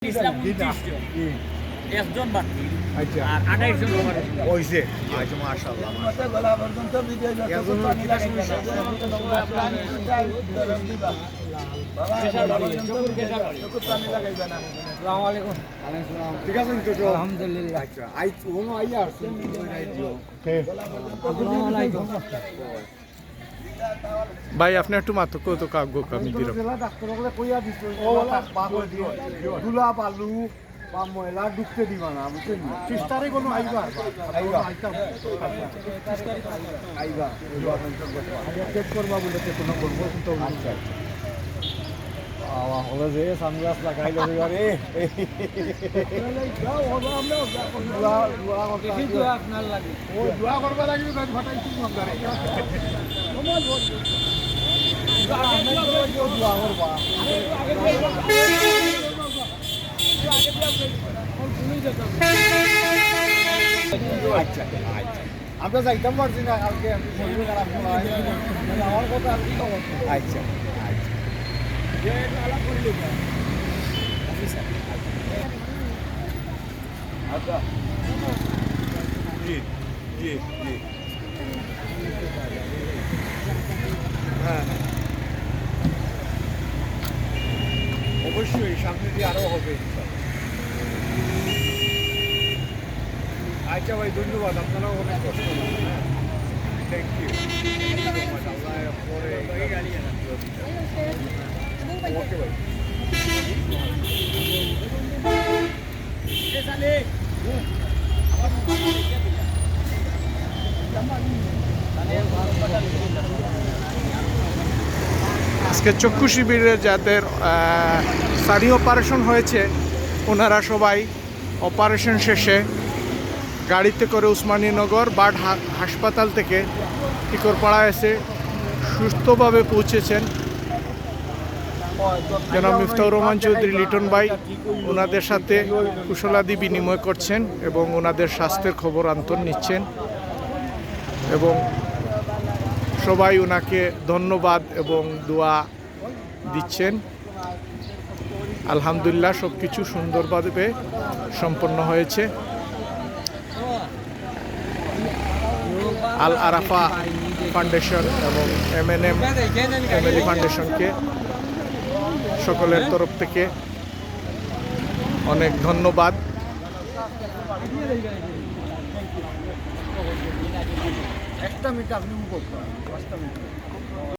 ইসলাম 29 জন একজন বাকি আচ্ছা আর 28 জন হইছে আচ্ছা মাশাআল্লাহ ঠিক আছে তো আলহামদুলিল্লাহ আচ্ছা আই ওনো আইয়া আসছেন ভাই আপনি একটু মাত্র কত কাগ্য কামি দিল ডাক্তারগুলো কইয়া দিছে দুলা বালু বা ময়লা ঢুকতে দিবা না বুঝছেন 30 তারিখ কোনো আইবা আইবা চেক করবা বলে কোনো বলবো কিন্তু আচ্ছা হলো যে সানগ্লাস লাগাই লই আরে আপনার লাগে ও দোয়া করবা লাগবে গাছ ফাটাইছি আপনারে দোয়া করবা আচ্ছা আচ্ছা আমরা যাইতাম পারছি না কালকে শরীর খারাপ আমার কথা আর কি খবর আচ্ছা আচ্ছা জি জি জি হ্যাঁ অবশ্যই সামনে দিয়ে আরো হবে আচ্ছা ভাই ধন্যবাদ আপনারাও অনেক কষ্ট করছেন হ্যাঁ থ্যাংক ইউ আল্লাহ পরে ওকে ভাই আজকে চক্ষু শিবিরে যাদের সানি অপারেশন হয়েছে ওনারা সবাই অপারেশন শেষে গাড়িতে করে উসমানীনগর বার্ড হাসপাতাল থেকে টিকরপাড়া এসে সুস্থভাবে পৌঁছেছেন। জনাব মিফতাহুর রহমান চৌধুরী লিটন ভাই ওনাদের সাথে কুশলাদি বিনিময় করছেন এবং ওনাদের স্বাস্থ্যের খবর আন্তর নিচ্ছেন এবং সবাই ওনাকে ধন্যবাদ এবং দোয়া দিচ্ছেন। আলহামদুলিল্লাহ সব কিছু সুন্দরভাবে সম্পন্ন হয়েছে। আল আরাফা ফাউন্ডেশন এবং এমএনএম ফ্যামিলি ফাউন্ডেশনকে সকলের তরফ থেকে অনেক ধন্যবাদ। একটা মিনিট আপনি মুখ 5টা মিনিট